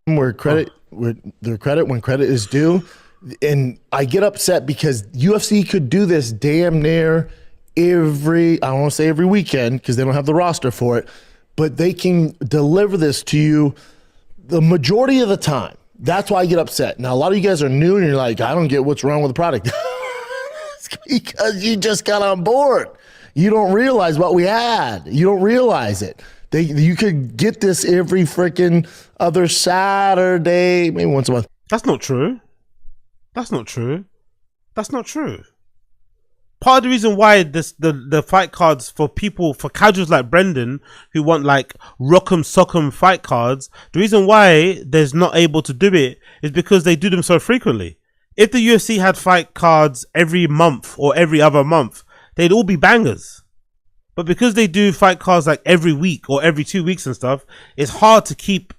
where credit, where their credit when credit is due. And I get upset because UFC could do this damn near every, I don't want to say every weekend because they don't have the roster for it, but they can deliver this to you the majority of the time. That's why I get upset. Now, a lot of you guys are new and you're like, I don't get what's wrong with the product. It's because you just got on board. You don't realize what we had. You don't realize it. You could get this every freaking other Saturday, maybe once a month. That's not true. That's not true. That's not true. Part of the reason why the fight cards for people, for casuals like Brendan, who want like rock'em sock'em fight cards, the reason why they're not able to do it is because they do them so frequently. If the UFC had fight cards every month or every other month, they'd all be bangers. But because they do fight cards like every week or every 2 weeks and stuff, it's hard to keep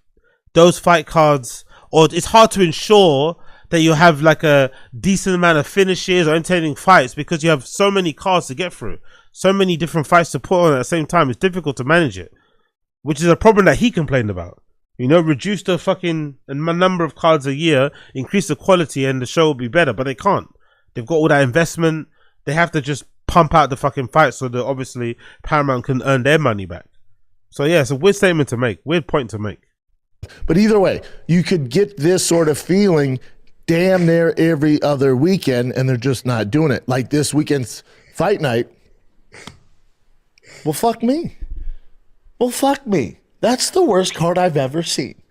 those fight cards, or it's hard to ensure that you have like a decent amount of finishes or entertaining fights because you have so many cards to get through, so many different fights to put on at the same time. It's difficult to manage it, which is a problem that he complained about. You know, reduce the fucking number of cards a year, increase the quality, and the show will be better. But they can't. They've got all that investment. They have to just pump out the fucking fights so that obviously Paramount can earn their money back. So yeah, it's a weird statement to make, weird point to make. But either way, you could get this sort of feeling damn near every other weekend, and they're just not doing it. Like this weekend's fight night. Well, fuck me. Well, fuck me. That's the worst card I've ever seen.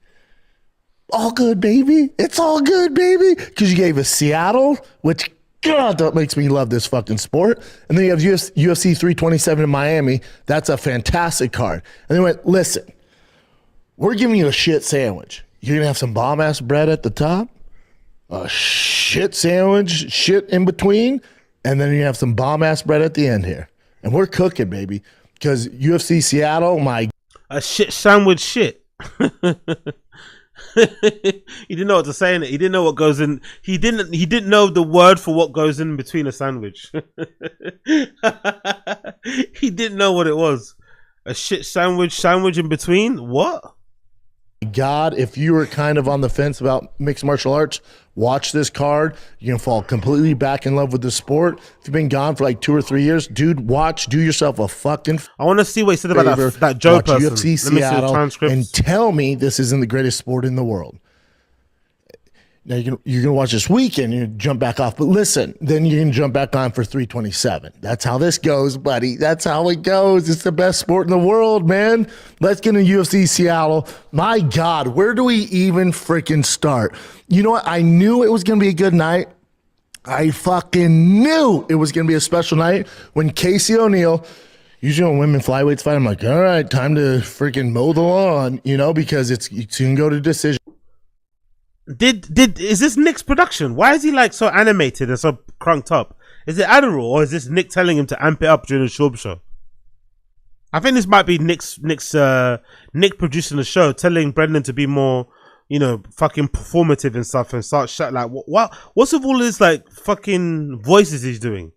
All good, baby. It's all good, baby. Because you gave us Seattle, which, God, that makes me love this fucking sport. And then you have UFC 327 in Miami. That's a fantastic card. And they went, listen, we're giving you a shit sandwich. You're going to have some bomb-ass bread at the top, a shit sandwich, shit in between, and then you have some bomb-ass bread at the end here. And we're cooking, baby. Because UFC Seattle, my... A shit sandwich shit. He didn't know what to say in it. He didn't know what goes in. He didn't know the word for what goes in between a sandwich. He didn't know what it was. A shit sandwich in between? What? God, if you were kind of on the fence about mixed martial arts, watch this card. You're going to fall completely back in love with the sport. If you've been gone for like 2 or 3 years, dude, do yourself a fucking I want to see what he said about that Joe watch person. UFC Seattle and tell me this isn't the greatest sport in the world. Now you're gonna watch this weekend, you jump back off, but listen, then you're gonna jump back on for 327. That's how this goes, buddy. That's how it goes. It's the best sport in the world, man. Let's get into UFC Seattle. My God, where do we even freaking start? You know what? I knew it was gonna be a good night. I fucking knew it was gonna be a special night when Casey O'Neill. Usually when women flyweights fight, I'm like, all right, time to freaking mow the lawn, you know, because it's soon go to decision. Is this Nick's production? Why is he like so animated and so crunked up? Is it Adderall, or is this Nick telling him to amp it up during the Schaub show? I think this might be Nick producing the show, telling Brendan to be more, you know, fucking performative and stuff, and start like what's with all this like fucking voices he's doing?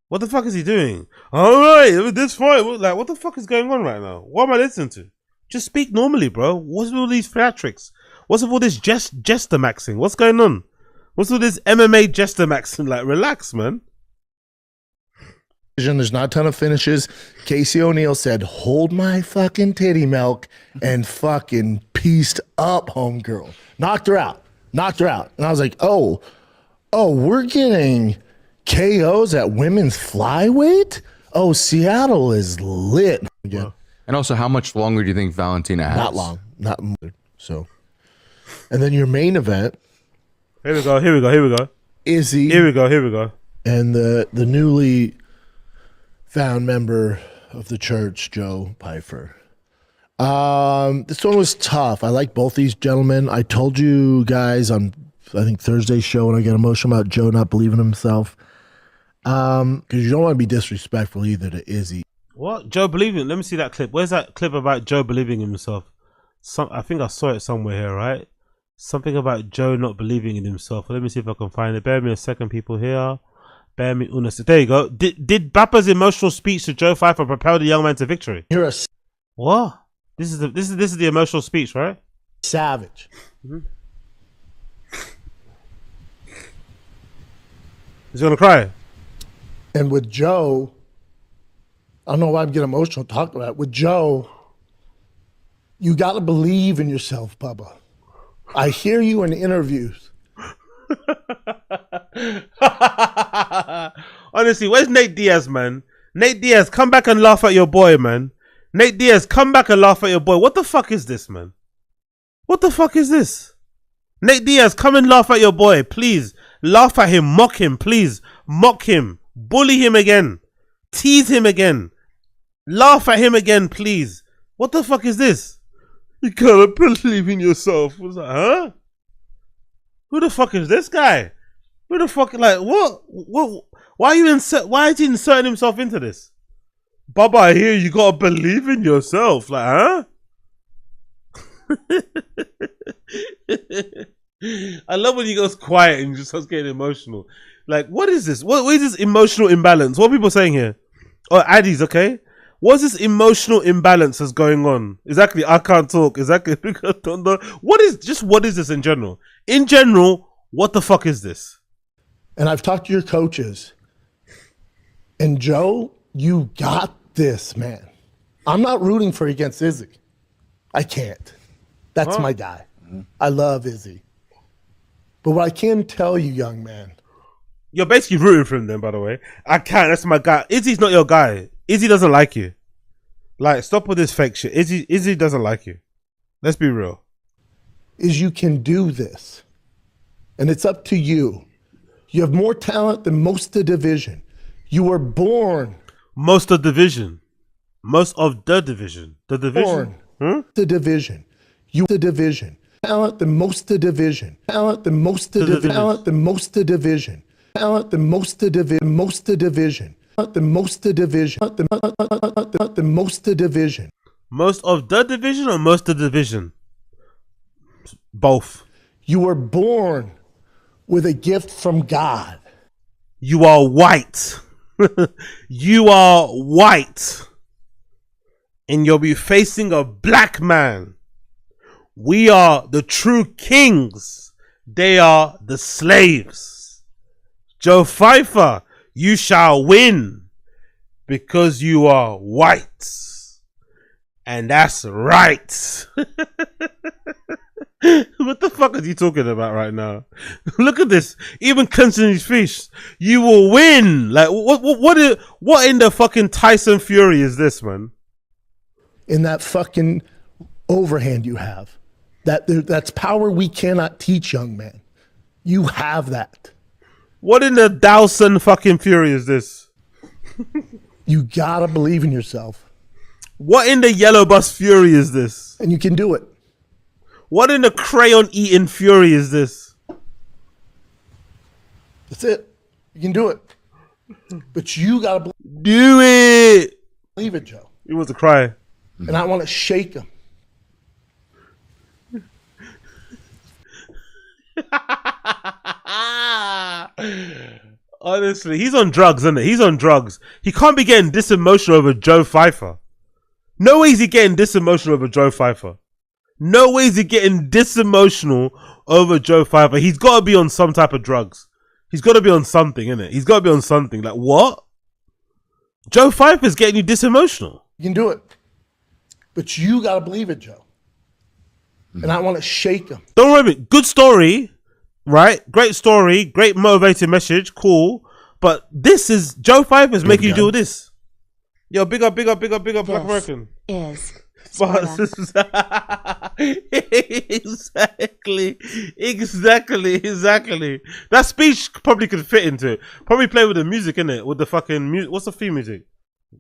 What the fuck is he doing? All right, this fight, like what the fuck is going on right now? What am I listening to? Just speak normally, bro. What's with all these theatrics? What's with all this jester maxing? What's going on? What's with this MMA jester maxing? Like, relax, man. There's not a ton of finishes. Casey O'Neill said, hold my fucking titty milk, and fucking pieced up homegirl. Knocked her out. And I was like, oh, we're getting KOs at women's flyweight? Oh, Seattle is lit. Yeah. And also, how much longer do you think Valentina has? Not long. Not so. And then your main event. Here we go. Izzy. Here we go. And the newly found member of the church, Joe Pyfer. This one was tough. I like both these gentlemen. I told you guys on, I think, Thursday's show when I got emotional about Joe not believing in himself. Because you don't want to be disrespectful either to Izzy. What? Joe believing? Let me see that clip. Where's that clip about Joe believing in himself? I think I saw it somewhere here, right? Something about Joe not believing in himself. Let me see if I can find it. Bear me a second, people here. Bear me una. There you go. Did Bappa's emotional speech to Joe Pyfer propel the young man to victory? You're a What? This is the emotional speech, right? savage. He's gonna cry. And with Joe, I don't know why I'm getting emotional talking about it. With Joe, you got to believe in yourself, Bubba. I hear you in interviews. Honestly, where's Nate Diaz, man? Nate Diaz, come back and laugh at your boy, man. Nate Diaz, come back and laugh at your boy. What the fuck is this, man? What the fuck is this? Nate Diaz, come and laugh at your boy, please. Laugh at him, mock him, please. Mock him, bully him again, tease him again, laugh at him again, please. What the fuck is this? You gotta believe in yourself. What's that, huh? Who the fuck is this guy? Who the fuck, like, what? Why are you why is he inserting himself into this? Baba, I hear you gotta believe in yourself. Like, huh? I love when he goes quiet and just starts getting emotional. Like, what is this? What is this emotional imbalance? What are people saying here? Oh, Addies, okay? What's this emotional imbalance that's going on? Exactly, I can't talk. Exactly, what is this in general? In general, what the fuck is this? And I've talked to your coaches. And Joe, you got this, man. I'm not rooting for against Izzy. I can't. That's my guy. I love Izzy. But what I can tell you, young man. You're basically rooting for him then, by the way. I can't. That's my guy. Izzy's not your guy. Izzy doesn't like you. Like, stop with this fake shit. Izzy doesn't like you. Let's be real. Is you can do this. And it's up to you. You have more talent than most of the division. You were born. Most of the division. Most of the division. The division. Born. The division. You the division. Talent than most of the division. Talent than most of the division. Talent than most of the division. Talent than most of the division. Most of the division. The most of the division. The most of the division. Most of the division or most of the division? Both. You were born with a gift from God. You are white. You are white. And you'll be facing a black man. We are the true kings. They are the slaves. Joe Pyfer, you shall win because you are white. And that's right. What the fuck is he talking about right now? Look at this. Even clenching his fists. You will win. Like, what in the fucking Tyson Fury is this, man? In that fucking overhand you have. That's power we cannot teach, young man. You have that. What in the Dawson fucking Fury is this? You gotta believe in yourself. What in the Yellow Bus Fury is this? And you can do it. What in the crayon eating Fury is this? That's it. You can do it. But you gotta do it. Believe it, Joe. He wants to cry. And I want to shake him. Honestly, he's on drugs, isn't it? He's on drugs. He can't be getting this emotional over Joe Pyfer. No way is he getting this emotional over Joe Pyfer. No way is he getting this emotional over Joe Pyfer. He's got to be on some type of drugs. He's got to be on something, innit? He's got to be on something. Like, what? Joe Pyfer's getting you this emotional. You can do it. But you got to believe it, Joe. And I want to shake him. Don't worry, good story, right? Great story, great motivating message, cool. But this is, Joe Pyfer's making you do this. Yo, big up, Black American. Is Exactly. That speech probably could fit into it. Probably play with the music, innit? With the fucking music. What's the theme music?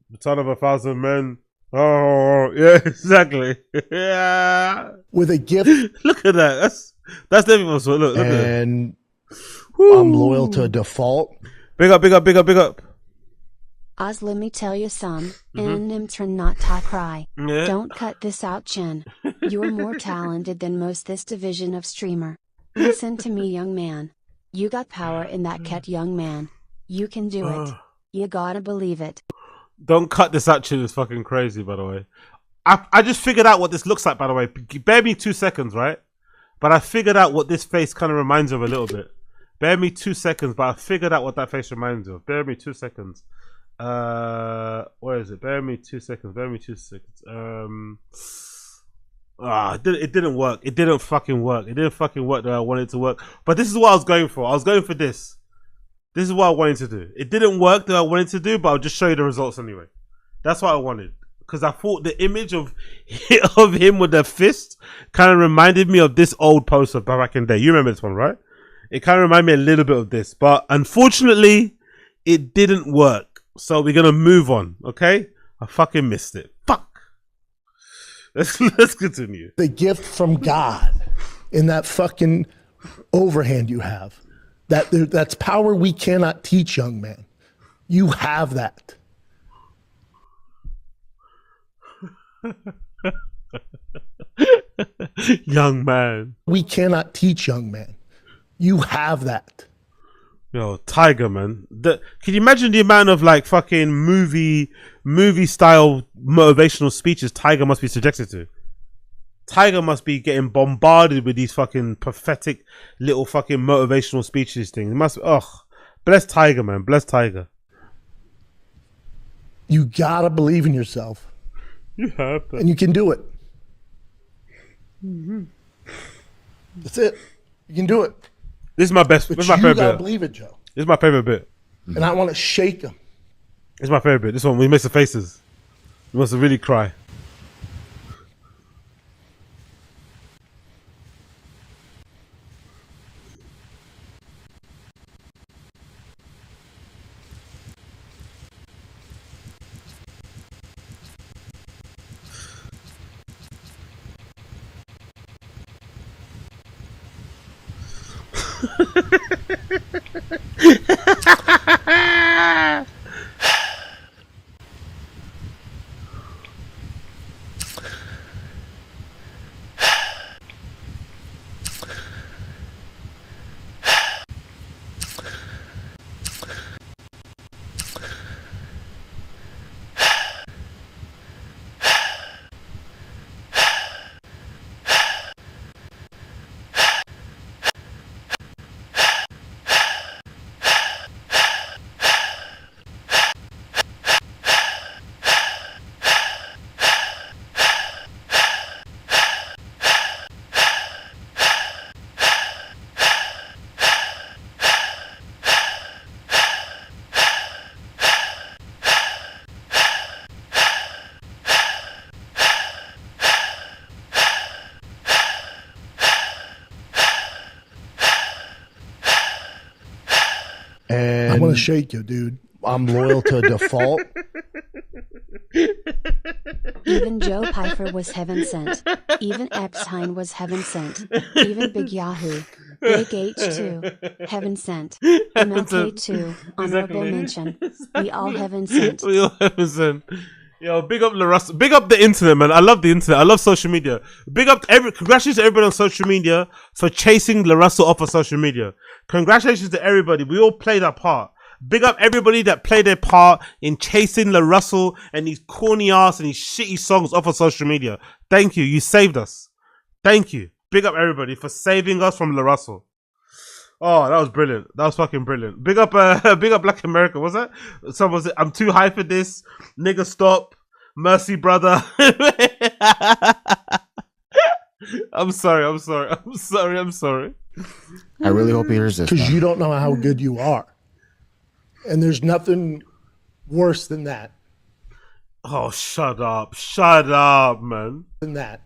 The Son of 1,000 Men. Oh, yeah, exactly. Yeah. With a gift. Look at that. That's definitely what's look at that. And I'm loyal to a default. Big up. Oz, let me tell you some. Nimtron not ta cry. Yeah. Don't cut this out, Chin. You're more talented than most this division of streamer. Listen to me, young man. You got power in that cat, young man. You can do it. You gotta believe it. Don't cut this out, Chin. It's fucking crazy, by the way. I just figured out what this looks like, by the way. Bear me 2 seconds, right? But I figured out what this face kind of reminds of a little bit. Bear me 2 seconds, but I figured out what that face reminds of. Bear me 2 seconds. Where is it? Bear me 2 seconds. Bear me 2 seconds. It didn't work. It didn't fucking work. It didn't fucking work the way I wanted it to work. But this is what I was going for. I was going for this. This is what I wanted to do. It didn't work the way I wanted to do, but I'll just show you the results anyway. That's what I wanted. Because I thought the image of him with the fist kind of reminded me of this old poster back in the day. You remember this one, right? It kind of reminded me a little bit of this. But unfortunately, it didn't work. So we're going to move on, okay? I fucking missed it. Fuck. Let's continue. The gift from God in that fucking overhand you have. That's power we cannot teach, young man. You have that. Young man. We cannot teach, young man. You have that. Yo, Tiger, man. Can you imagine the amount of like fucking movie style motivational speeches Tiger must be subjected to? Tiger must be getting bombarded with these fucking pathetic little fucking motivational speeches things. It must. Bless Tiger, man. Bless Tiger. You gotta believe in yourself. You have to. And you can do it. Mm-hmm. That's it. You can do it. This is my best. But this is my you favorite gotta bit. believe it, Joe. This is my favorite bit. And I want to shake him. This is my favorite bit. This one, when he makes the faces. He wants to really cry. And I want to shake you, dude. I'm loyal to default. Even Joe Pyfer was heaven sent. Even Epstein was heaven sent. Even Big Yahoo. Big H2. Heaven sent. MLK2. Honorable mention. We all heaven sent. We all heaven sent. Yo, big up LaRussell. Big up the internet, man. I love the internet. I love social media. Big up congratulations to everybody on social media for chasing LaRussell off of social media. Congratulations to everybody. We all played our part. Big up everybody that played their part in chasing LaRussell and these corny ass and these shitty songs off of social media. Thank you. You saved us. Thank you. Big up everybody for saving us from LaRussell. Oh, that was brilliant. That was fucking brilliant. Big up Black America. Was that? Someone was it? I'm too high for this. Nigga, stop. Mercy, brother. I'm sorry. I really hope he hears this. Because you don't know how good you are. And there's nothing worse than that. Oh, shut up. Shut up, man. Than that.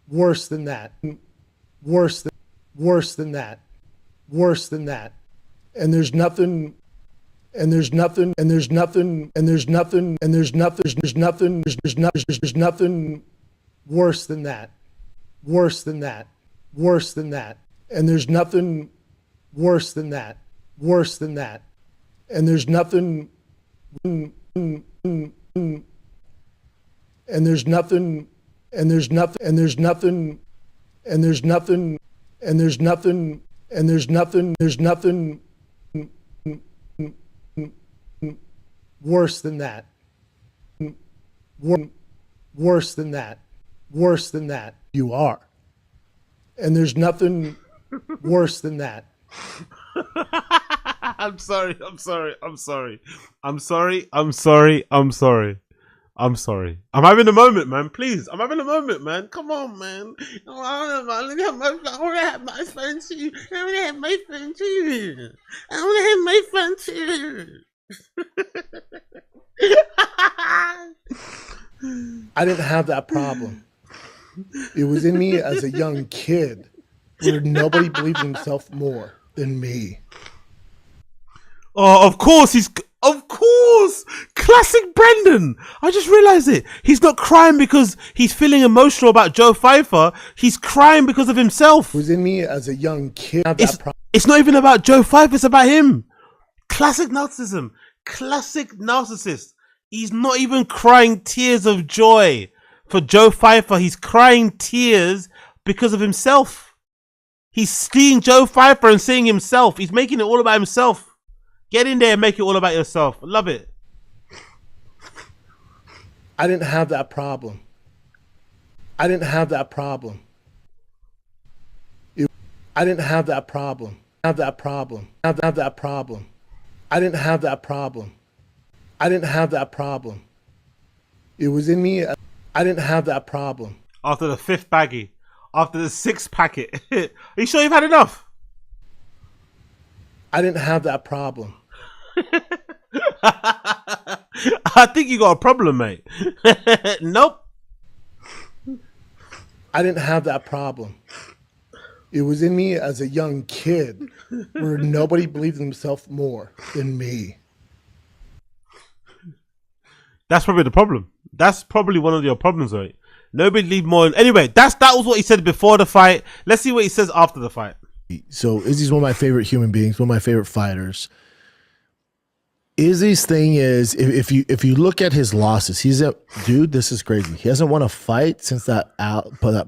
Worse than that. Worse than that. Worse than that. And there's nothing worse than that. Worse than that. Worse than that. And there's nothing worse than that. Worse than that. And there's nothing and there's nothing and there's nothing and there's nothing and there's nothing and there's nothing and there's nothing there's nothing worse than that. Worse than that. Worse than that. You are. And there's nothing worse than that. I'm sorry. I'm sorry. I'm sorry. I'm sorry. I'm sorry. I'm sorry. I'm sorry. I'm having a moment, man. Please. I'm having a moment, man. Come on, man. I want to have my fun too. I want to have my fun too. I want to have my fun too. I didn't have that problem. It was in me as a young kid where nobody believed in himself more than me. Oh, of course, of course, classic Brendan. I just realized it. He's not crying because he's feeling emotional about Joe Pyfer. He's crying because of himself. It was in me as a young kid. It's not even about Joe Pyfer. It's about him. Classic narcissism. Classic narcissist. He's not even crying tears of joy for Joe Pyfer. He's crying tears because of himself. He's seeing Joe Pyfer and seeing himself. He's making it all about himself. Get in there and make it all about yourself. I love it. I didn't have that problem. I didn't have that problem. I didn't have that problem. Have that problem. Have that problem. I didn't have that problem. I didn't have that problem. It was in me. I didn't have that problem. After the 5th baggie. After the 6th packet. Are you sure you've had enough? I didn't have that problem. I think you got a problem, mate. Nope. I didn't have that problem. It was in me as a young kid where nobody believed in himself more than me. That's probably the problem. That's probably one of your problems, right? Nobody believed more. Anyway, that was what he said before the fight. Let's see what he says after the fight. So Izzy's one of my favorite human beings, one of my favorite fighters. Izzy's thing is, if you look at his losses, dude, this is crazy. He hasn't won a fight since that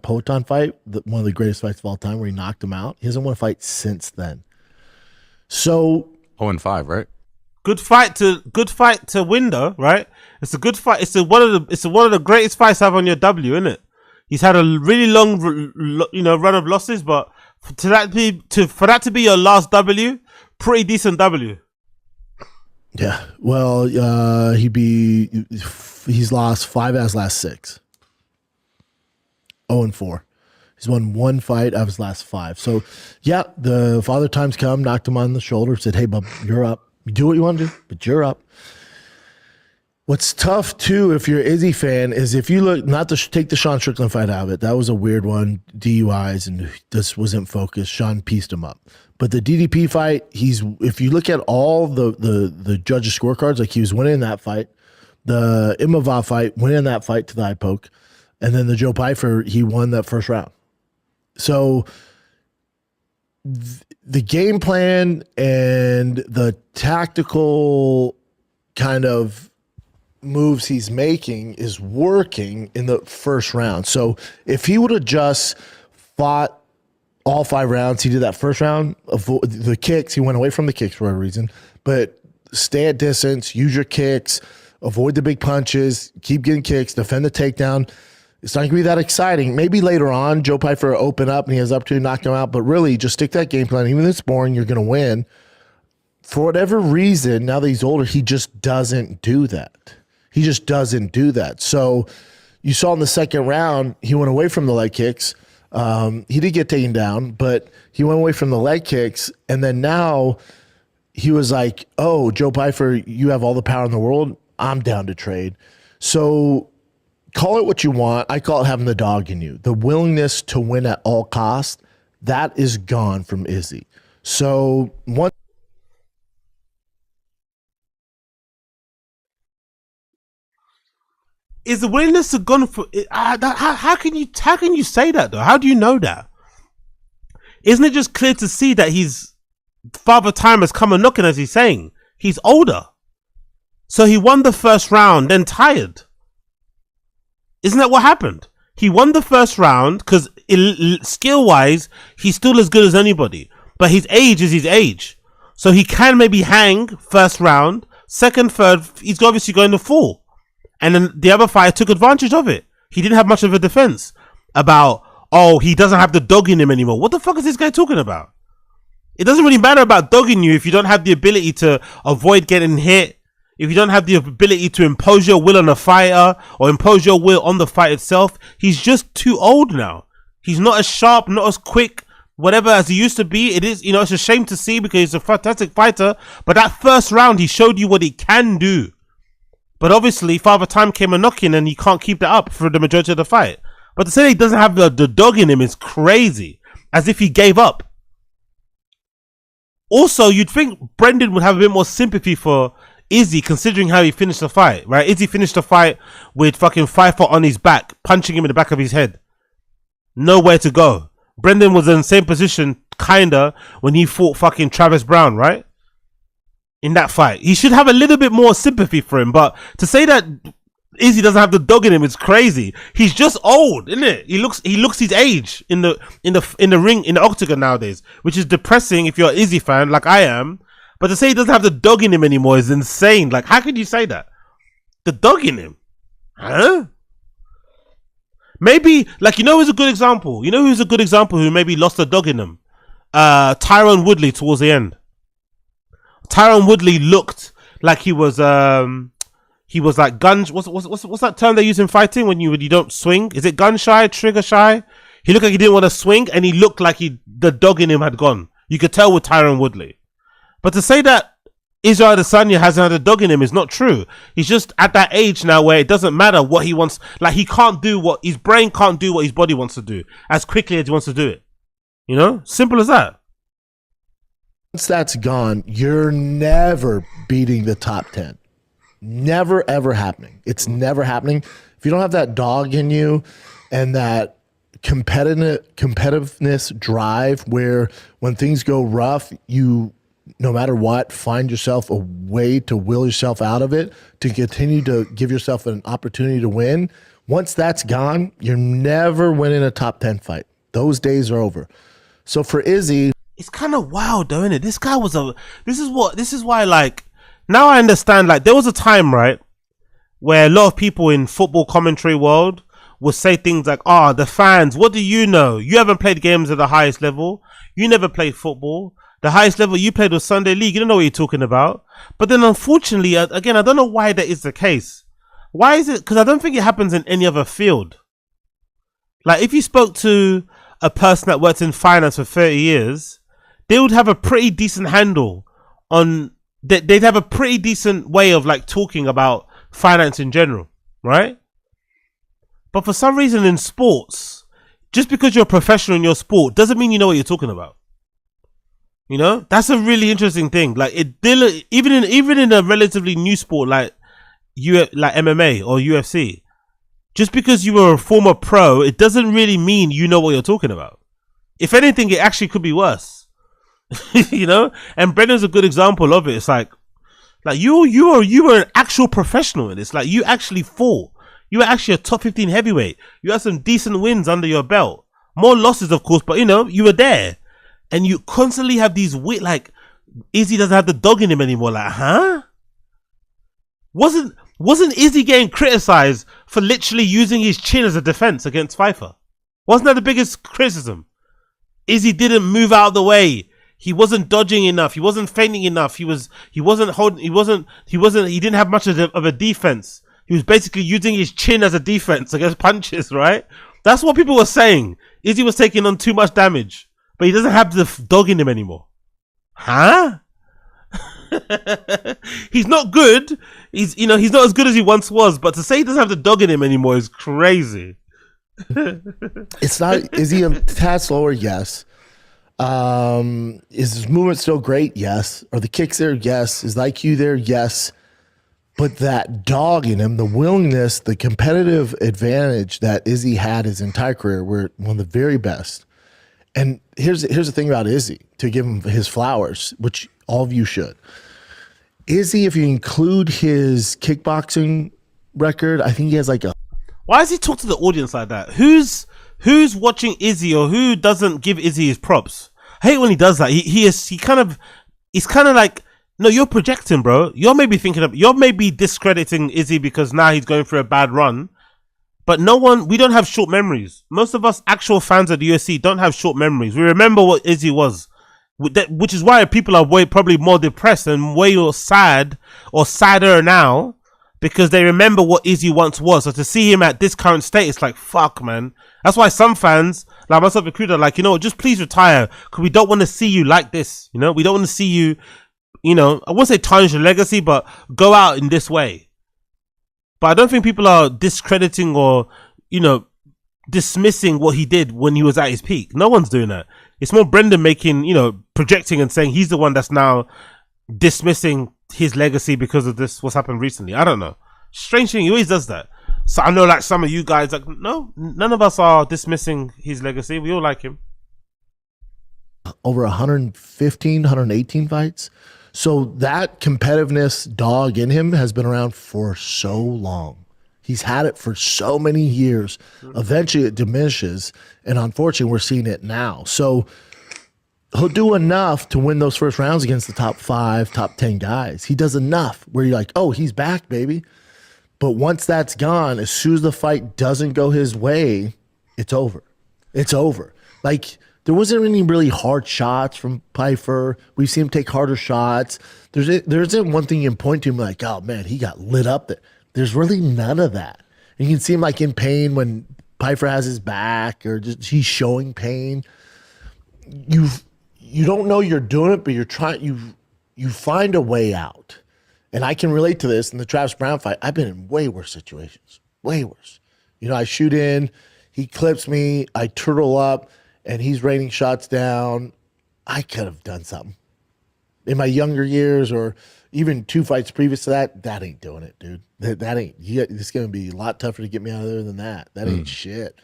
Poton fight, one of the greatest fights of all time, where he knocked him out. He hasn't won a fight since then. So 0-5, right? Good fight to win, though, right? It's a good fight. It's one of the greatest fights to have on your W, isn't it? He's had a really long, run of losses, but for that to be your last W, pretty decent W. Yeah, well, he's lost 5 out of his last 6. 0-4. He's won 1 fight out of his last 5. So, yeah, the Father Time's come, knocked him on the shoulder, said, "Hey, bub, you're up. You do what you want to do, but you're up." What's tough, too, if you're an Izzy fan, is if you look, not to take the Sean Strickland fight out of it. That was a weird one, DUIs, and this wasn't focused. Sean pieced him up. But the DDP fight, if you look at all the judges' scorecards, like he was winning that fight, the Imavov fight, winning that fight to the eye poke, and then the Joe Pyfer, he won that first round. So the game plan and the tactical kind of moves he's making is working in the first round. So if he would have just fought all 5 rounds, he did that first round, avoid the kicks. He went away from the kicks for whatever reason, but stay at distance, use your kicks, avoid the big punches, keep getting kicks, defend the takedown. It's not going to be that exciting. Maybe later on, Joe Pyfer will open up and he has up to knock him out, but really just stick that game plan. Even if it's boring, you're going to win. For whatever reason, now that he's older, he just doesn't do that. He just doesn't do that. So you saw in the second round, he went away from the leg kicks. He did get taken down, but he went away from the leg kicks. And then now he was like, "Oh, Joe Pyfer, you have all the power in the world. I'm down to trade." So call it what you want. I call it having the dog in you. The willingness to win at all costs, that is gone from Izzy. So once Is the willingness to gone for how can you say that though? How do you know that? Isn't it just clear to see that he's Father Time has come a knocking, as he's saying? He's older. So he won the first round, then tired. Isn't that what happened? He won the first round because skill-wise, he's still as good as anybody. But his age is his age. So he can maybe hang first round, second, third, he's obviously going to fall. And then the other fighter took advantage of it. he didn't have much of a defense about, oh, he doesn't have the dog in him anymore. What the fuck is this guy talking about? It doesn't really matter about dogging you if you don't have the ability to avoid getting hit, if you don't have the ability to impose your will on a fighter or impose your will on the fight itself. He's just too old now. He's not as sharp, not as quick, whatever as he used to be. It is, it's a shame to see because he's a fantastic fighter. But that first round, he showed you what he can do. But obviously, Father Time came a knocking and he can't keep that up for the majority of the fight. But to say he doesn't have the dog in him is crazy. As if he gave up. Also, you'd think Brendan would have a bit more sympathy for Izzy, considering how he finished the fight, right? Izzy finished the fight with fucking Pyfer on his back, punching him in the back of his head. Nowhere to go. Brendan was in the same position, kinda, when he fought fucking Travis Brown, right? In that fight. He should have a little bit more sympathy for him, but to say that Izzy doesn't have the dog in him is crazy. He's just old, isn't it? He looks his age in the ring, in the octagon nowadays, which is depressing if you're an Izzy fan, like I am. But to say he doesn't have the dog in him anymore is insane. Like, how could you say that? The dog in him? Huh? Maybe, like, who's a good example? Who's a good example who maybe lost the dog in him? Tyron Woodley towards the end. Tyron Woodley looked like he was like gun. What's that term they use in fighting when you don't swing? Is it gun shy, trigger shy? He looked like he didn't want to swing, and he looked like the dog in him had gone. You could tell with Tyron Woodley. But to say that Israel Adesanya hasn't had a dog in him is not true. He's just at that age now where it doesn't matter what he wants. Like, he can't do what his brain can't do what his body wants to do as quickly as he wants to do it. Simple as that. Once that's gone, you're never beating the top 10. Never, ever happening. It's never happening. If you don't have that dog in you and that competitiveness drive where when things go rough, you, no matter what, find yourself a way to will yourself out of it, to continue to give yourself an opportunity to win. Once that's gone, you're never winning a top 10 fight. Those days are over. So for Izzy, it's kind of wild though, isn't it? This guy was this is why, like, now I understand, like, there was a time, right, where a lot of people in football commentary world would say things like, the fans, what do you know? You haven't played games at the highest level. You never played football. The highest level you played was Sunday League. You don't know what you're talking about. But then, unfortunately, again, I don't know why that is the case. Why is it? Because I don't think it happens in any other field. Like, if you spoke to a person that worked in finance for 30 years, they would have a pretty decent handle on... They'd have a pretty decent way of, like, talking about finance in general, right? But for some reason in sports, just because you're a professional in your sport doesn't mean you know what you're talking about. That's a really interesting thing. Like, even in a relatively new sport like MMA or UFC, just because you were a former pro, it doesn't really mean you know what you're talking about. If anything, it actually could be worse. And Brendan's a good example of it. It's like you were an actual professional in this. Like, you actually fought. You were actually a top 15 heavyweight. You had some decent wins under your belt. More losses, of course, but you were there. And you constantly have these weird, like, Izzy doesn't have the dog in him anymore. Like, huh? Wasn't Izzy getting criticized for literally using his chin as a defense against Pyfer? Wasn't that the biggest criticism? Izzy didn't move out of the way. He wasn't dodging enough. He wasn't feinting enough. He didn't have much of a defense. He was basically using his chin as a defense against punches, right? That's what people were saying. Izzy was taking on too much damage, but he doesn't have the dog in him anymore. Huh? He's not good. He's not as good as he once was, but to say he doesn't have the dog in him anymore is crazy. it's not, is he a tad slower? Yes. Is his movement still great? Yes. Are the kicks there? Yes. Is the IQ there? Yes. But that dog in him, the willingness, the competitive advantage that Izzy had his entire career, were one of the very best. And here's the thing about Izzy, to give him his flowers, which all of you should. Izzy, if you include his kickboxing record, I think he has like a... Why does he talk to the audience like that? Who's watching Izzy, or who doesn't give Izzy his props? I hate when he does that. He's kind of like, no, you're projecting, bro. You're maybe discrediting Izzy because now he's going through a bad run. But we don't have short memories. Most of us actual fans of the UFC don't have short memories. We remember what Izzy was, which is why people are probably more depressed and way more sad or sadder now, because they remember what Izzy once was. So to see him at this current state, it's like, fuck, man. That's why some fans, like myself included, are like, just please retire, because we don't want to see you like this. We don't want to see you, I won't say tarnish your legacy, but go out in this way. But I don't think people are discrediting or, dismissing what he did when he was at his peak. No one's doing that. It's more Brendan projecting and saying he's the one that's now dismissing his legacy because of what's happened recently. I don't know. Strange thing, he always does that. So I know, like, some of you guys, like, no, none of us are dismissing his legacy. We all like him. Over 115, 118 fights. So that competitiveness dog in him has been around for so long. He's had it for so many years. Eventually it diminishes, and unfortunately we're seeing it now. So he'll do enough to win those first rounds against the top 5, top 10 guys. He does enough where you're like, oh, he's back, baby. But once that's gone, as soon as the fight doesn't go his way, it's over. It's over. Like, there wasn't any really hard shots from Pyfer. We've seen him take harder shots. There isn't one thing you can point to him like, oh, man, he got lit up there. There's really none of that. And you can see him like in pain when Pyfer has his back or just he's showing pain. You don't know you're doing it, but you're trying. You find a way out. And I can relate to this in the Travis Brown fight. I've been in way worse situations, way worse. I shoot in, he clips me, I turtle up, and he's raining shots down. I could have done something. In my younger years or even 2 fights previous to that ain't doing it, dude. That ain't. It's going to be a lot tougher to get me out of there than that. That ain't shit.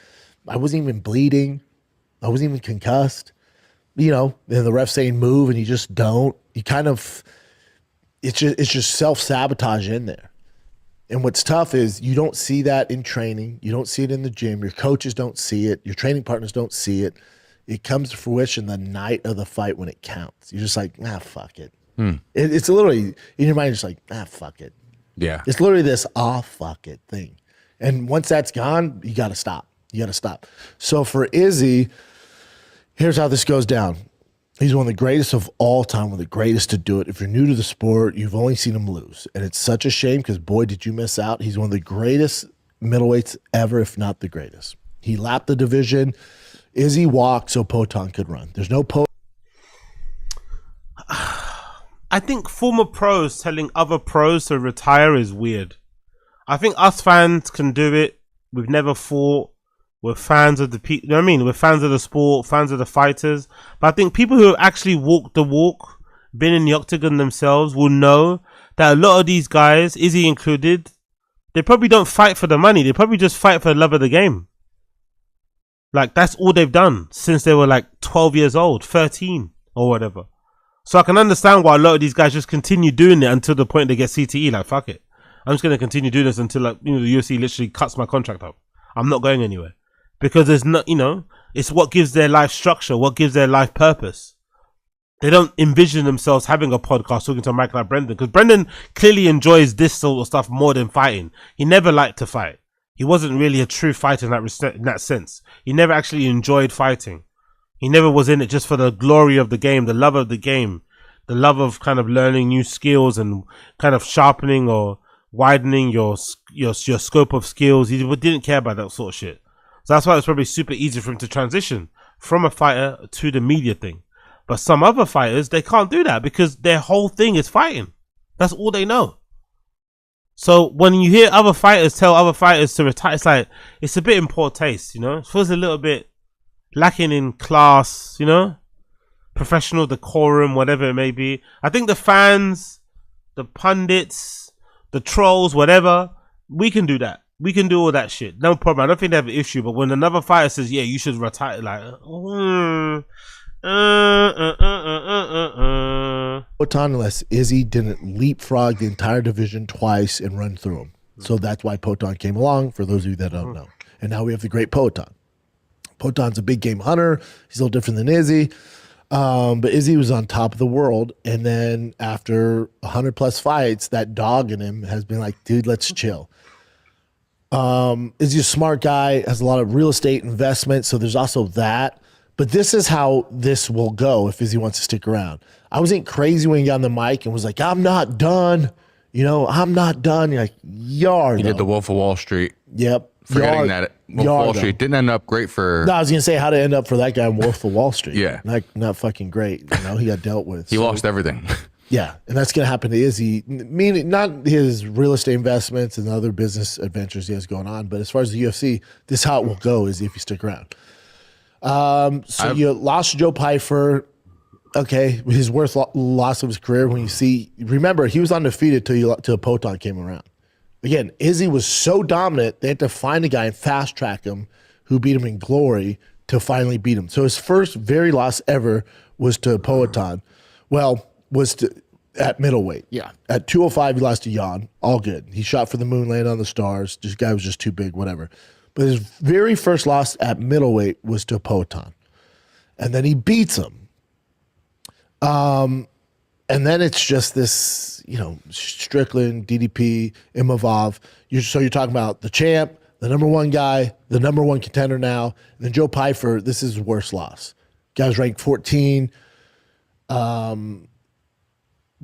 I wasn't even bleeding. I wasn't even concussed. And the ref saying move and you just don't. You kind of... It's just self-sabotage in there. And what's tough is you don't see that in training. You don't see it in the gym. Your coaches don't see it. Your training partners don't see it. It comes to fruition the night of the fight when it counts. You're just like, fuck it. It's literally, in your mind, you're just like, fuck it. Yeah. It's literally this, fuck it thing. And once that's gone, you got to stop. You got to stop. So for Izzy, here's how this goes down. He's one of the greatest of all time, one of the greatest to do it. If you're new to the sport, you've only seen him lose. And it's such a shame because, boy, did you miss out. He's one of the greatest middleweights ever, if not the greatest. He lapped the division. Izzy walked so Poton could run. There's no I think former pros telling other pros to retire is weird. I think us fans can do it. We've never fought. We're fans of the people, you know what I mean? We're fans of the sport, fans of the fighters. But I think people who have actually walked the walk, been in the octagon themselves, will know that a lot of these guys, Izzy included, they probably don't fight for the money. They probably just fight for the love of the game. Like, that's all they've done since they were like 12 years old, 13 or whatever. So I can understand why a lot of these guys just continue doing it until the point they get CTE. Like, fuck it. I'm just going to continue doing this until, like, the UFC literally cuts my contract up. I'm not going anywhere. Because there's not, it's what gives their life structure, what gives their life purpose. They don't envision themselves having a podcast talking to a mic like Brendan, because Brendan clearly enjoys this sort of stuff more than fighting. He never liked to fight. He wasn't really a true fighter in that sense. He never actually enjoyed fighting. He never was in it just for the glory of the game, the love of the game, the love of kind of learning new skills and kind of sharpening or widening your scope of skills. He didn't care about that sort of shit. So that's why it's probably super easy for him to transition from a fighter to the media thing. But some other fighters, they can't do that because their whole thing is fighting. That's all they know. So when you hear other fighters tell other fighters to retire, it's like, it's a bit in poor taste, It feels a little bit lacking in class, professional decorum, whatever it may be. I think the fans, the pundits, the trolls, whatever, we can do that. We can do all that shit. No problem. I don't think they have an issue. But when another fighter says, yeah, you should retire, like, Poton unless Izzy didn't leapfrog the entire division twice and run through him. So that's why Poton came along, for those of you that don't know. And now we have the great Poton. Poton's a big game hunter. He's a little different than Izzy. But Izzy was on top of the world. And then after 100 plus fights, that dog in him has been like, dude, let's chill. Izzy's a smart guy, has a lot of real estate investment, so there's also that. But this is how this will go if Izzy wants to stick around. I wasn't crazy when he got on the mic and was like, I'm not done. I'm not done. You're like, He did the Wolf of Wall Street. Yep. Forgetting that Wolf of Wall Street didn't end up great for. No, I was going to say, how did it end up for that guy in Wolf of Wall Street? Yeah. Not fucking great. He got dealt with. He lost everything. Yeah, and that's going to happen to Izzy. Meaning not his real estate investments and other business adventures he has going on, but as far as the UFC, this is how it will go is if you stick around. So you lost Joe Pyfer. Okay, his worst loss of his career. When you see, remember he was undefeated till Poton came around. Again, Izzy was so dominant they had to find a guy and fast track him who beat him in glory to finally beat him. So his first very loss ever was to Poton. Well, at middleweight. Yeah. At 205, he lost to Jan. All good. He shot for the moon, landed on the stars. This guy was just too big, whatever. But his very first loss at middleweight was to Poton. And then he beats him. And then it's just this, Strickland, DDP, Imavov. So you're talking about the champ, the number one guy, the number one contender now. And then Joe Pyfer, this is his worst loss. Guy's ranked 14.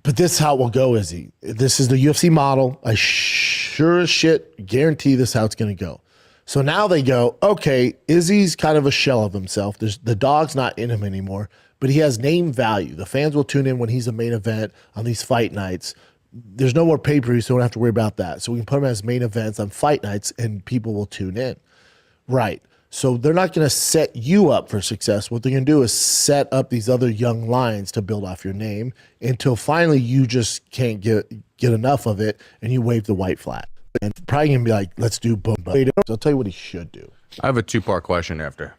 But this is how it will go, Izzy. This is the UFC model. I sure as shit guarantee this is how it's going to go. So now they go, okay, Izzy's kind of a shell of himself. The dog's not in him anymore, but he has name value. The fans will tune in when he's a main event on these fight nights. There's no more pay-per-view, so we don't have to worry about that. So we can put him as main events on fight nights, and people will tune in. Right. So they're not going to set you up for success. What they're going to do is set up these other young lions to build off your name until finally you just can't get enough of it and you wave the white flag. And probably going to be like, let's do boom. So I'll tell you what he should do. I have a 2-part question after.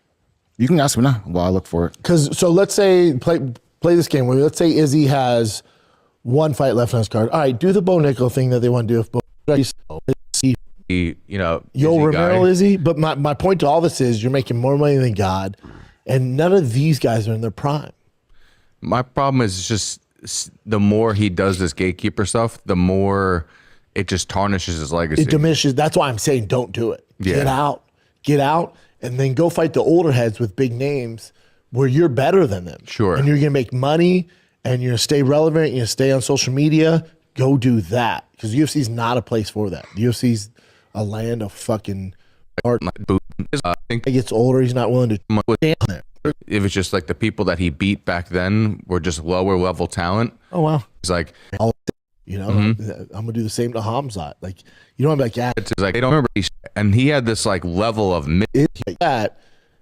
You can ask me now while I look for it. So let's say, play this game. Let's say Izzy has one fight left on his card. All right, do the Bo Nickel thing that they want to do. If Bo You'll remember Izzy, but my point to all this is you're making more money than God, and none of these guys are in their prime. My problem is just the more he does this gatekeeper stuff, the more it just tarnishes his legacy. It diminishes. That's why I'm saying don't do it. Yeah. Get out, and then go fight the older heads with big names where you're better than them. Sure. And you're gonna make money, and you're gonna stay relevant. You're gonna stay on social media. Go do that, because UFC is not a place for that. The UFC's a land of fucking art. I think He gets older, he's not willing to stand there. if it's just like the people that he beat back then were just lower level talent. Oh wow. It's like, I'm gonna do the same to Hamzat. Like, you don't have like, yeah, it's like they don't remember. And he had this like level of it's like that.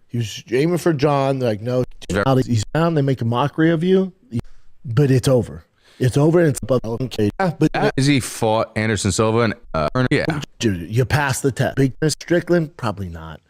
He was aiming for John. They're like, no, he's down. They make a mockery of you, but it's over. It's over, and it's above. Okay, but Izzy fought Anderson Silva and dude, you passed the test. Big Strickland, probably not.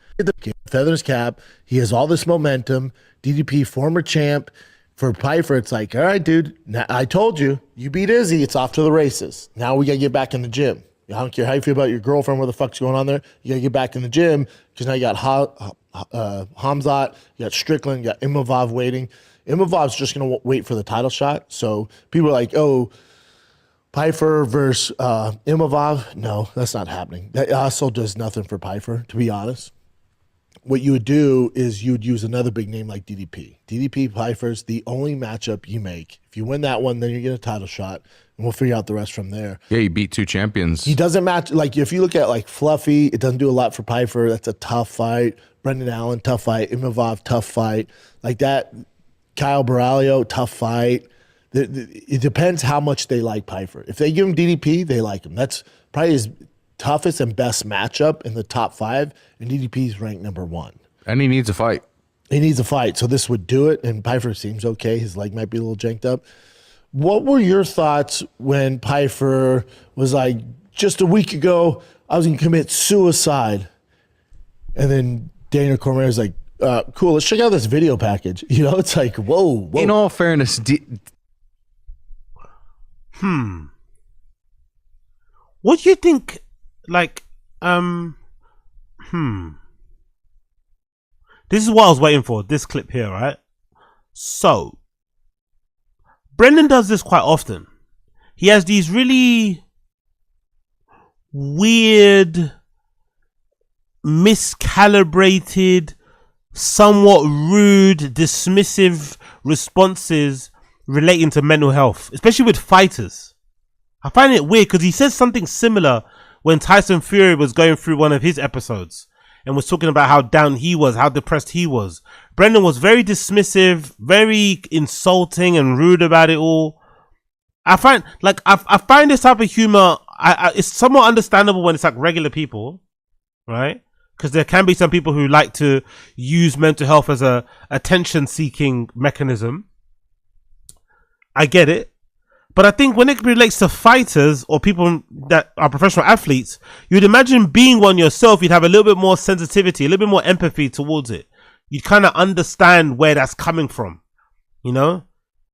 Feather in his cap. He has all this momentum. DDP, former champ. For Pyfer, it's like, all right, dude. Now, I told you, you beat Izzy. It's off to the races. Now we gotta get back in the gym. I don't care how you feel about your girlfriend, what the fuck's going on there. You gotta get back in the gym because now you got Hamzat, you got Strickland, you got Imavov waiting. Imavov's just going to wait for the title shot. So people are like, oh, Pyfer versus Imavov. No, that's not happening. That also does nothing for Pyfer, to be honest. What you would do is you would use another big name like DDP. DDP Pyfer's the only matchup you make. If you win that one, then you get a title shot, and we'll figure out the rest from there. Yeah, he beat 2 champions. He doesn't match, like if you look at like Fluffy, it doesn't do a lot for Pyfer. That's a tough fight. Brendan Allen, tough fight. Imavov, tough fight. Like that. Kyle Baralio, tough fight. It depends how much they like Pyfer. If they give him DDP, they like him. That's probably his toughest and best matchup in the top 5, and DDP's ranked number 1. And he needs a fight. He needs a fight, so this would do it, and Pyfer seems okay. His leg might be a little janked up. What were your thoughts when Pyfer was like, just a week ago, I was going to commit suicide, and then Daniel Cormier is like, cool, let's check out this video package. It's like, whoa. In all fairness, what do you think? Like, this is what I was waiting for. This clip here, right? So, Brendan does this quite often. He has these really weird miscalibrated, somewhat rude, dismissive responses relating to mental health, especially with fighters. I find it weird because he says something similar when Tyson Fury was going through one of his episodes and was talking about how down he was, how depressed he was. Brendan was very dismissive, very insulting and rude about it all. I find this type of humor, it's somewhat understandable when it's like regular people, right? Because there can be some people who like to use mental health as a attention-seeking mechanism. I get it. But I think when it relates to fighters or people that are professional athletes, you'd imagine being one yourself, you'd have a little bit more sensitivity, a little bit more empathy towards it. You'd kind of understand where that's coming from, you know?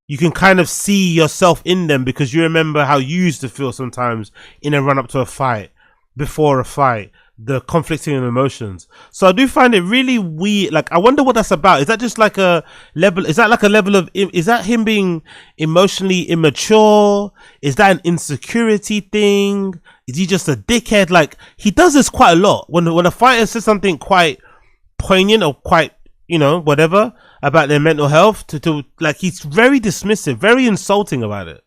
You can kind of see yourself in them because you remember how you used to feel sometimes in a run up to a fight, before a fight, the conflicting emotions. So I do find it really weird. Like, I wonder what that's about. Is that just like a level? Is that like a level of, is that him being emotionally immature? Is that an insecurity thing? Is he just a dickhead? Like, he does this quite a lot. When a fighter says something quite poignant or quite, you know, whatever, about their mental health, to like, he's very dismissive, very insulting about it.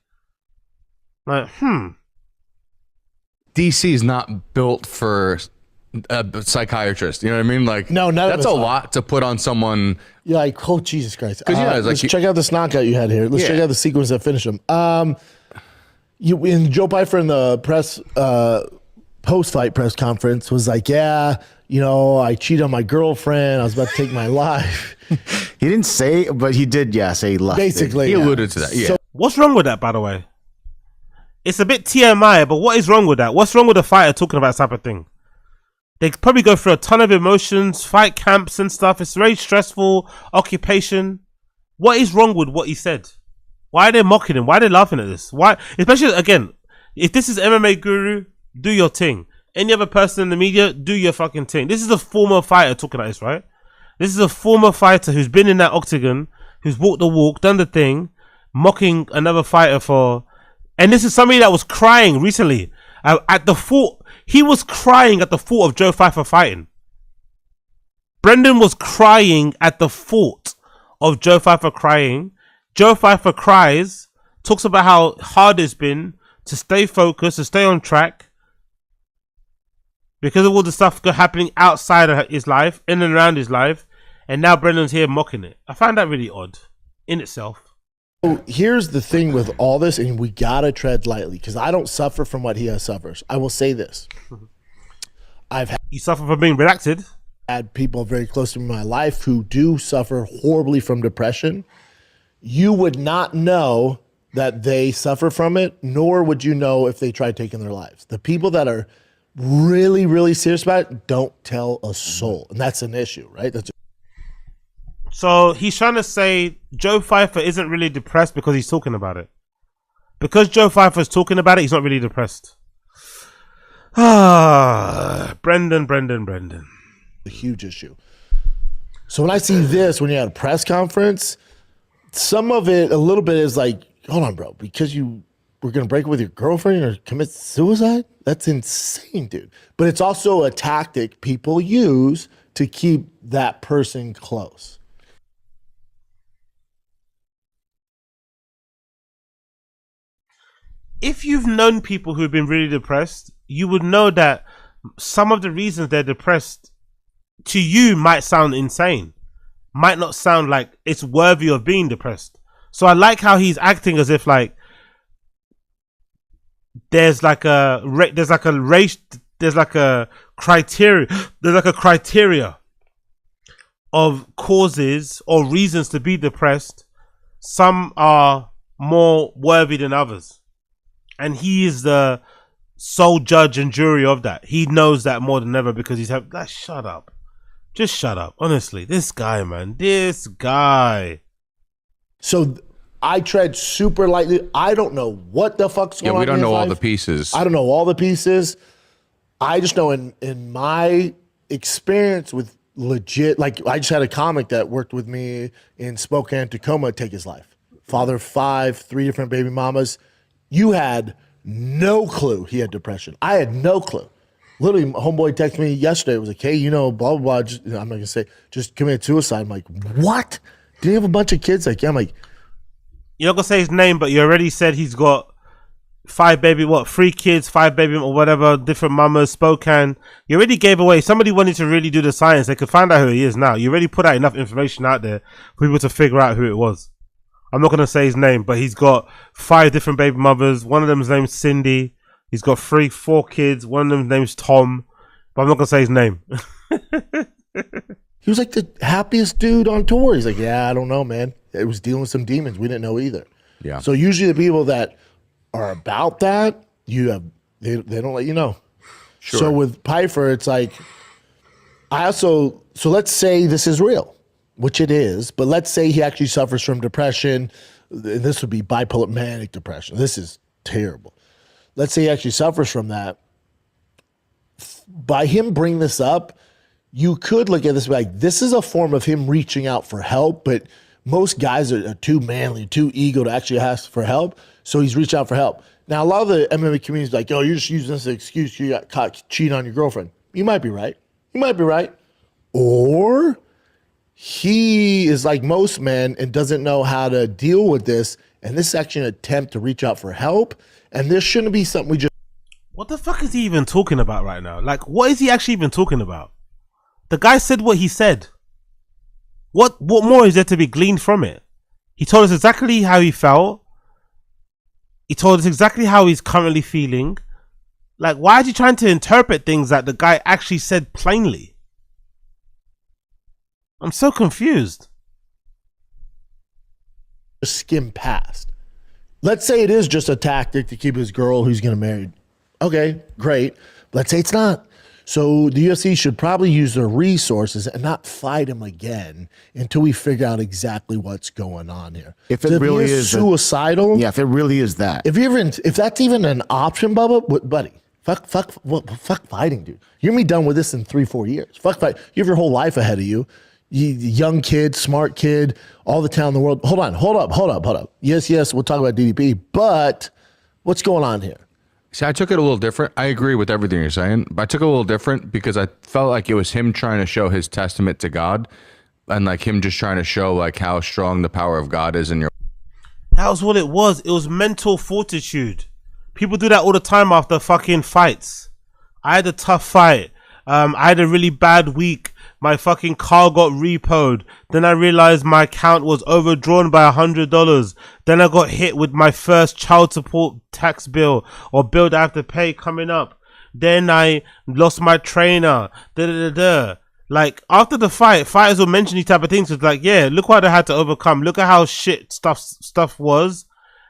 Like, DC is not built for a psychiatrist. You know what I mean? Like, No, none of that's a us are. lot to put on someone. You're like, oh, Jesus Christ. 'Cause, yeah, it's like let's check out this knockout you had here. Let's check out the sequence that finished him. In Joe Pyfer in the press, post-fight press conference was like, yeah, you know, I cheated on my girlfriend. I was about to take my life. He didn't say, but he did, say left. Basically, He yeah. alluded to that. Yeah. So- what's wrong with that, by the way? It's a bit TMI, but what is wrong with that? What's wrong with a fighter talking about this type of thing? They probably go through a ton of emotions, fight camps and stuff. It's a very stressful occupation. What is wrong with what he said? Why are they mocking him? Why are they laughing at this? Why? Especially, again, if this is MMA Guru, do your thing. Any other person in the media, do your fucking thing. This is a former fighter talking about this, right? This is a former fighter who's been in that octagon, who's walked the walk, done the thing, mocking another fighter for... And this is somebody that was crying recently at the thought. He was crying at the thought of Joe Pyfer fighting. Brendan was crying at the thought of Joe Pyfer crying. Joe Pyfer cries, talks about how hard it's been to stay focused, to stay on track, because of all the stuff happening outside of his life, in and around his life, and now Brendan's here mocking it. I find that really odd in itself. So here's the thing with all this, and we gotta tread lightly because I don't suffer from what he suffers. I will say this: I've You suffer from being redacted. had people very close to me in my life who do suffer horribly from depression. You would not know that they suffer from it, nor would you know if they tried taking their lives. The people that are really, really serious about it don't tell a soul, and that's an issue, right? That's So he's trying to say Joe Pyfer isn't really depressed because he's talking about it. Because Joe Pyfer is talking about it, he's not really depressed. Brendan. a huge issue. So when I see this, when you're at a press conference, some of it, a little bit is like, hold on, bro, because you were going to break up with your girlfriend or commit suicide? That's insane, dude. But it's also a tactic people use to keep that person close. If you've known people who've been really depressed, you would know that some of the reasons they're depressed to you might sound insane, might not sound like it's worthy of being depressed. So I like how he's acting as if like there's like a criteria of causes or reasons to be depressed. Some are more worthy than others. And he is the sole judge and jury of that. He knows that more than ever because he's like, shut up. Just shut up. Honestly, this guy, man. This guy. So I tread super lightly. I don't know what the fuck's going on. Yeah, we don't in his know all life. the pieces. I don't know all the pieces. I just know in my experience with legit, like I just had a comic that worked with me in Spokane, Tacoma, take his life. Father of 5, 3 different baby mamas. You had no clue he had depression. I had no clue. Literally, my homeboy texted me yesterday. It was like, hey, you know, blah, blah, blah. I'm not going to say, just committed suicide. I'm like, what? Did he have a bunch of kids? Like, yeah. I'm like, You're not going to say his name, but you already said he's got 3 kids, 5 baby or whatever, different mamas, Spokane. You already gave away. If somebody wanted to really do the science, they could find out who he is now. You already put out enough information out there for people to figure out who it was. I'm not going to say his name, but he's got 5 different baby mothers. One of them's named Cindy. He's got 4 kids. One of them's name's Tom, but I'm not going to say his name. he was like the happiest dude on tour. He's like, yeah, I don't know, man. It was dealing with some demons. We didn't know either. Yeah. So usually the people that are about that, they don't let you know. Sure. So with Pyfer, it's like, so let's say this is real, which it is, but let's say he actually suffers from depression. This would be bipolar manic depression. This is terrible. Let's say he actually suffers from that. By him bringing this up, you could look at this like, this is a form of him reaching out for help, but most guys are too manly, too ego to actually ask for help. So he's reached out for help. Now, a lot of the MMA community is like, oh, you're just using this as an excuse. You got caught cheating on your girlfriend. You might be right. You might be right. Or he is like most men and doesn't know how to deal with this. And this is actually an attempt to reach out for help. And this shouldn't be something we just. What the fuck is he even talking about right now? Like, what is he actually even talking about? The guy said what he said. What more is there to be gleaned from it? He told us exactly how he felt. He told us exactly how he's currently feeling. Like, why is he trying to interpret things that the guy actually said plainly? I'm so confused. Skim past. Let's say it is just a tactic to keep his girl who's going to marry. Okay, great. Let's say it's not. So the UFC should probably use their resources and not fight him again until we figure out exactly what's going on here. If it really is suicidal, if it really is that. If that's even an option, Bubba, buddy, fuck fighting, dude. You're gonna be done with this in 3-4 years. Fuck fight. You have your whole life ahead of you. Young kid, smart kid, all the talent in the world. Hold up. Yes, we'll talk about DDP, but what's going on here? See, I took it a little different. I agree with everything you're saying, but I took it a little different because I felt like it was him trying to show his testament to God and like him just trying to show like how strong the power of God is in your. That was what it was. It was mental fortitude. People do that all the time after fucking fights. I had a tough fight. I had a really bad week. My fucking car got repoed. Then I realized my account was overdrawn by $100. Then I got hit with my first child support tax bill or bill that I have to pay coming up. Then I lost my trainer. Like after the fight, fighters will mention these type of things. It's like, yeah, look what I had to overcome. Look at how shit stuff was,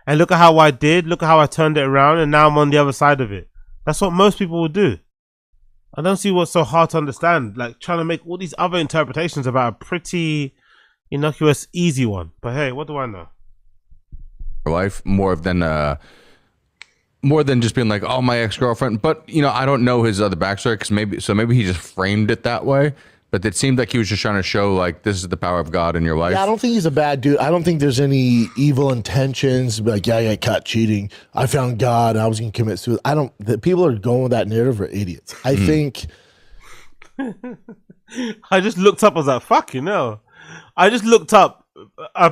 and look at how I did. Look at how I turned it around, and now I'm on the other side of it. That's what most people would do. I don't see what's so hard to understand. Like trying to make all these other interpretations about a pretty innocuous, easy one. But hey, what do I know? Life more than just being like, oh, my ex-girlfriend. But I don't know his other backstory because maybe he just framed it that way. But it seemed like he was just trying to show like this is the power of God in your life. Yeah, I don't think he's a bad dude. I don't think there's any evil intentions. Like, yeah, I got caught cheating. I found God. I was going to commit suicide. The people are going with that narrative are idiots. I think. I just looked up. I was like, fuck, I just looked up.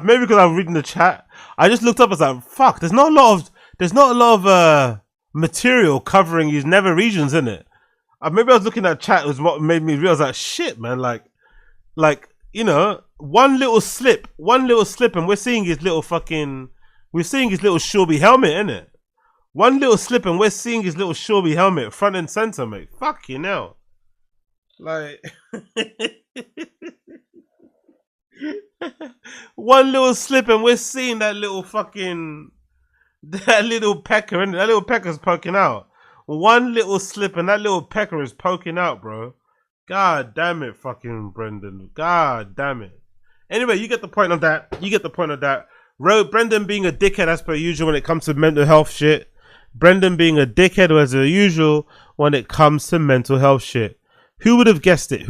Maybe because I'm reading the chat. I just looked up. I was like, fuck. There's not a lot of material covering these nether regions, in it. Maybe I was looking at chat was what made me realize that shit, man. Like, one little slip, and we're seeing his little Shawby helmet, innit? One little slip, and we're seeing his little Shawby helmet front and center, mate. Fuck you now. Like, one little slip, and we're seeing that little pecker, innit? That little pecker's poking out. One little slip and that little pecker is poking out, bro. God damn it, fucking Brendan. God damn it. Anyway, you get the point of that. Brendan being a dickhead as per usual when it comes to mental health shit. Brendan being a dickhead as usual when it comes to mental health shit. Who would have guessed it?